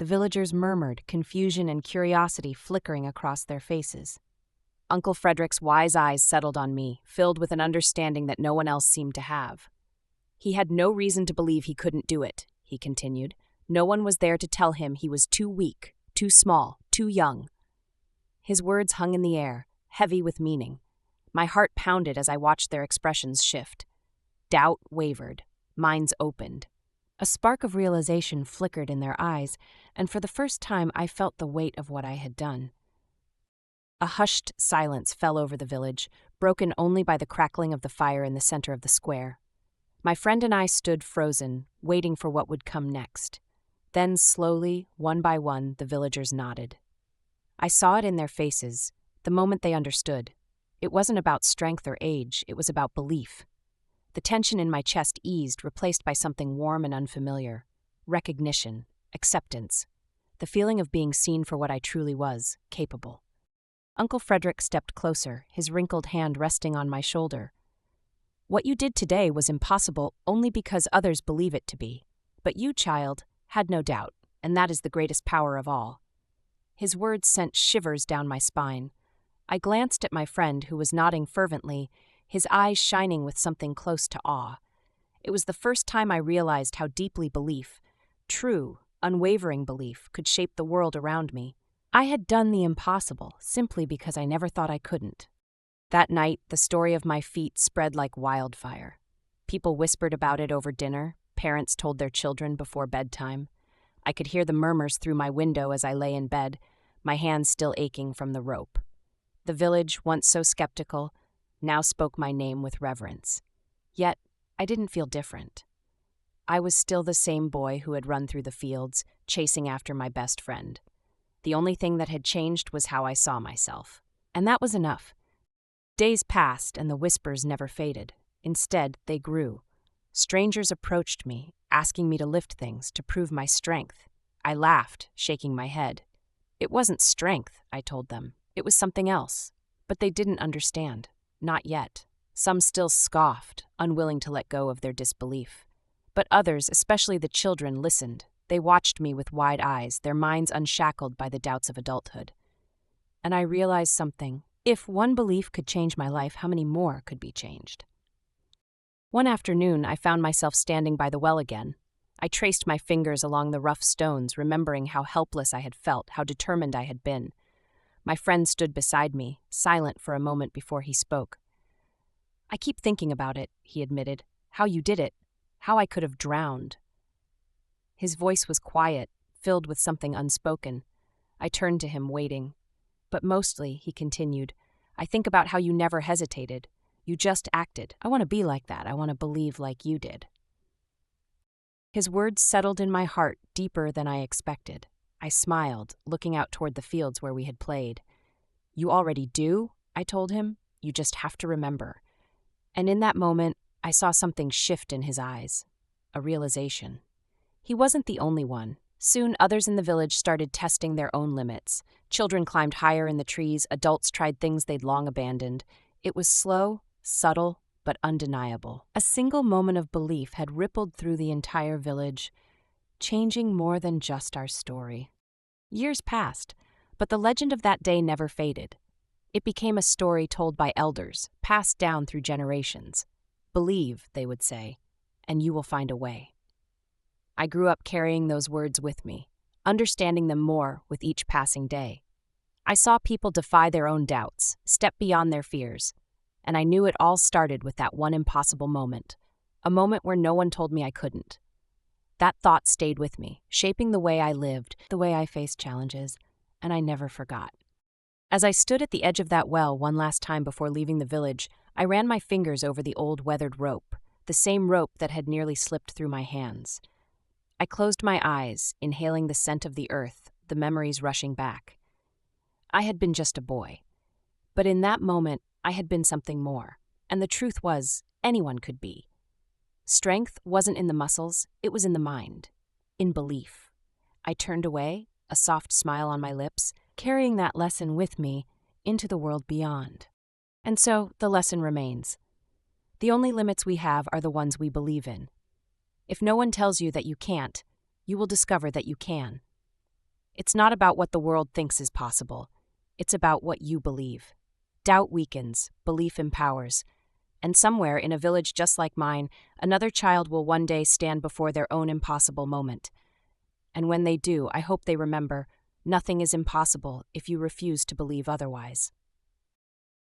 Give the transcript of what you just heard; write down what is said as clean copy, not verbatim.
The villagers murmured, confusion and curiosity flickering across their faces. Uncle Frederick's wise eyes settled on me, filled with an understanding that no one else seemed to have. He had no reason to believe he couldn't do it, he continued. No one was there to tell him he was too weak, too small, too young. His words hung in the air, heavy with meaning. My heart pounded as I watched their expressions shift. Doubt wavered. Minds opened. A spark of realization flickered in their eyes, and for the first time I felt the weight of what I had done. A hushed silence fell over the village, broken only by the crackling of the fire in the center of the square. My friend and I stood frozen, waiting for what would come next. Then slowly, one by one, the villagers nodded. I saw it in their faces, the moment they understood. It wasn't about strength or age, it was about belief. The tension in my chest eased, replaced by something warm and unfamiliar. Recognition, acceptance, the feeling of being seen for what I truly was, capable. Uncle Frederick stepped closer, his wrinkled hand resting on my shoulder. What you did today was impossible only because others believe it to be. But you, child, had no doubt, and that is the greatest power of all. His words sent shivers down my spine. I glanced at my friend, who was nodding fervently, his eyes shining with something close to awe. It was the first time I realized how deeply belief, true, unwavering belief, could shape the world around me. I had done the impossible simply because I never thought I couldn't. That night, the story of my feat spread like wildfire. People whispered about it over dinner. Parents told their children before bedtime. I could hear the murmurs through my window as I lay in bed, my hands still aching from the rope. The village, once so skeptical, now spoke my name with reverence. Yet, I didn't feel different. I was still the same boy who had run through the fields, chasing after my best friend. The only thing that had changed was how I saw myself. And that was enough. Days passed and the whispers never faded. Instead, they grew. Strangers approached me, asking me to lift things, to prove my strength. I laughed, shaking my head. It wasn't strength, I told them. It was something else. But they didn't understand. Not yet. Some still scoffed, unwilling to let go of their disbelief. But others, especially the children, listened. They watched me with wide eyes, their minds unshackled by the doubts of adulthood. And I realized something. If one belief could change my life, how many more could be changed? One afternoon, I found myself standing by the well again. I traced my fingers along the rough stones, remembering how helpless I had felt, how determined I had been. My friend stood beside me, silent for a moment before he spoke. I keep thinking about it, he admitted. How you did it. How I could have drowned. His voice was quiet, filled with something unspoken. I turned to him, waiting. But mostly, he continued, I think about how you never hesitated. You just acted. I want to be like that. I want to believe like you did. His words settled in my heart deeper than I expected. I smiled, looking out toward the fields where we had played. You already do, I told him. You just have to remember. And in that moment, I saw something shift in his eyes. A realization. He wasn't the only one. Soon, others in the village started testing their own limits. Children climbed higher in the trees. Adults tried things they'd long abandoned. It was slow, subtle, but undeniable. A single moment of belief had rippled through the entire village, changing more than just our story. Years passed, but the legend of that day never faded. It became a story told by elders, passed down through generations. Believe, they would say, and you will find a way. I grew up carrying those words with me, understanding them more with each passing day. I saw people defy their own doubts, step beyond their fears, and I knew it all started with that one impossible moment, a moment where no one told me I couldn't. That thought stayed with me, shaping the way I lived, the way I faced challenges, and I never forgot. As I stood at the edge of that well one last time before leaving the village, I ran my fingers over the old weathered rope, the same rope that had nearly slipped through my hands. I closed my eyes, inhaling the scent of the earth, the memories rushing back. I had been just a boy. But in that moment, I had been something more. And the truth was, anyone could be. Strength wasn't in the muscles, it was in the mind. In belief. I turned away, a soft smile on my lips, carrying that lesson with me into the world beyond. And so, the lesson remains. The only limits we have are the ones we believe in. If no one tells you that you can't, you will discover that you can. It's not about what the world thinks is possible. It's about what you believe. Doubt weakens, belief empowers. And somewhere in a village just like mine, another child will one day stand before their own impossible moment. And when they do, I hope they remember, nothing is impossible if you refuse to believe otherwise.